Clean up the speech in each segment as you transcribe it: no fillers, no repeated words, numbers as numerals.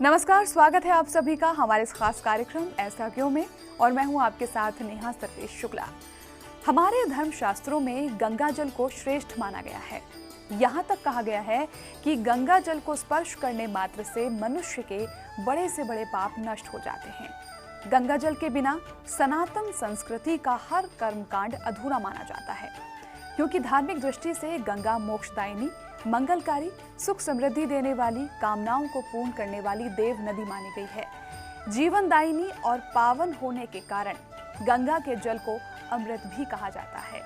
नमस्कार, स्वागत है आप सभी का हमारे इस खास कार्यक्रम ऐसा क्यों में। और मैं हूं आपके साथ नेहा सर्वेश शुक्ला। हमारे धर्मशास्त्रों में गंगा जल को श्रेष्ठ माना गया है। यहाँ तक कहा गया है कि गंगा जल को स्पर्श करने मात्र से मनुष्य के बड़े से बड़े पाप नष्ट हो जाते हैं। गंगा जल के बिना सनातन संस्कृति का हर कर्मकांड अधूरा माना जाता है, क्योंकि धार्मिक दृष्टि से गंगा मोक्षदायिनी, मंगलकारी, सुख समृद्धि देने वाली, कामनाओं को पूर्ण करने वाली देव नदी मानी गई है। जीवनदायिनी और पावन होने के कारण गंगा के जल को अमृत भी कहा जाता है।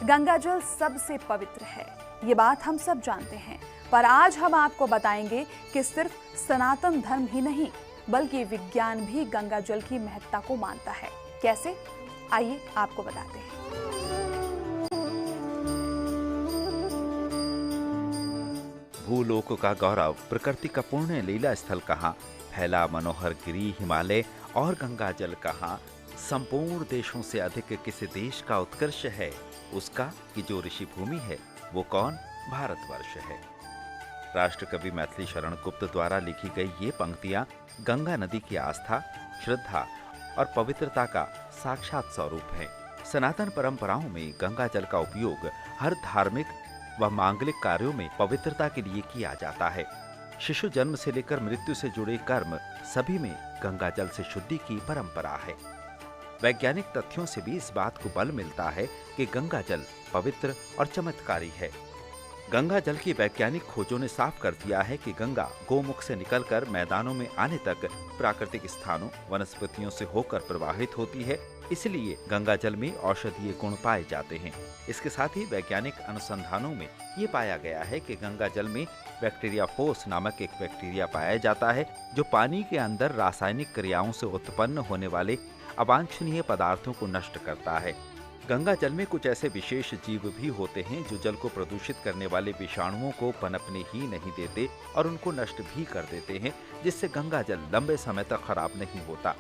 गंगा जल सबसे पवित्र है, ये बात हम सब जानते हैं, पर आज हम आपको बताएंगे कि सिर्फ सनातन धर्म ही नहीं बल्कि विज्ञान भी गंगा जल की महत्ता को मानता है। कैसे? आइए आपको बताते हैं। भूलोक का गौरव, प्रकृति का पुण्य लीला स्थल कहाँ, फैला मनोहर गिरी हिमालय और गंगा जल कहाँ, संपूर्ण देशों से अधिक किस देश का उत्कर्ष है उसका कि जो ऋषि भूमि है वो कौन? भारतवर्ष है। राष्ट्र कवि मैथिली शरण गुप्त द्वारा लिखी गई ये पंक्तियां गंगा नदी की आस्था, श्रद्धा और पवित्रता का साक्षात स्वरूप है। सनातन परंपराओं में गंगा जल का उपयोग हर धार्मिक व मांगलिक कार्यों में पवित्रता के लिए किया जाता है। शिशु जन्म से लेकर मृत्यु से जुड़े कर्म सभी में गंगा जल से शुद्धि की परंपरा है। वैज्ञानिक तथ्यों से भी इस बात को बल मिलता है कि गंगा जल पवित्र और चमत्कारी है। गंगा जल की वैज्ञानिक खोजों ने साफ कर दिया है कि गंगा गोमुख से निकलकर मैदानों में आने तक प्राकृतिक स्थानों, वनस्पतियों से होकर प्रवाहित होती है, इसलिए गंगा जल में औषधीय गुण पाए जाते हैं। इसके साथ ही वैज्ञानिक अनुसंधानों में ये पाया गया है कि गंगा जल में बैक्टीरियाफोस नामक एक बैक्टीरिया पाया जाता है, जो पानी के अंदर रासायनिक क्रियाओं से उत्पन्न होने वाले अवांछनीय पदार्थों को नष्ट करता है। गंगा जल में कुछ ऐसे विशेष जीव भी होते हैं जो जल को प्रदूषित करने वाले विषाणुओं को पनपने ही नहीं देते और उनको नष्ट भी कर देते हैं, जिससे गंगा जल लंबे समय तक खराब नहीं होता।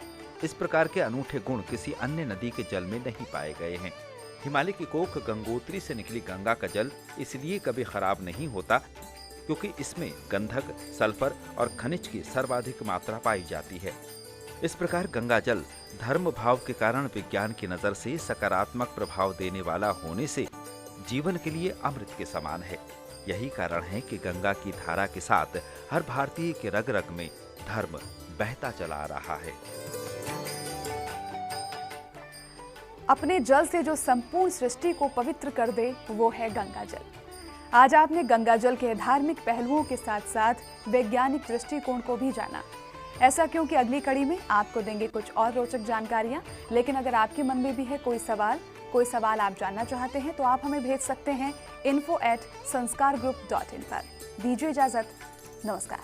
इस प्रकार के अनूठे गुण किसी अन्य नदी के जल में नहीं पाए गए हैं। हिमालय की कोख गंगोत्री से निकली गंगा का जल इसलिए कभी खराब नहीं होता क्योंकि इसमें गंधक, सल्फर और खनिज की सर्वाधिक मात्रा पाई जाती है। इस प्रकार गंगा जल धर्म भाव के कारण विज्ञान की नजर से सकारात्मक प्रभाव देने वाला होने से जीवन के लिए अमृत के समान है। यही कारण है कि गंगा की धारा के साथ हर भारतीय के रग रग में धर्म बहता चला आ रहा है। अपने जल से जो संपूर्ण सृष्टि को पवित्र कर दे वो है गंगा जल। आज आपने गंगा जल के धार्मिक पहलुओं के साथ साथ वैज्ञानिक दृष्टिकोण को भी जाना। ऐसा क्योंकि अगली कड़ी में आपको देंगे कुछ और रोचक जानकारियां। लेकिन अगर आपके मन में भी है कोई सवाल आप जानना चाहते हैं तो आप हमें भेज सकते हैं info@sanskargroup.in पर। दीजिए इजाजत, नमस्कार।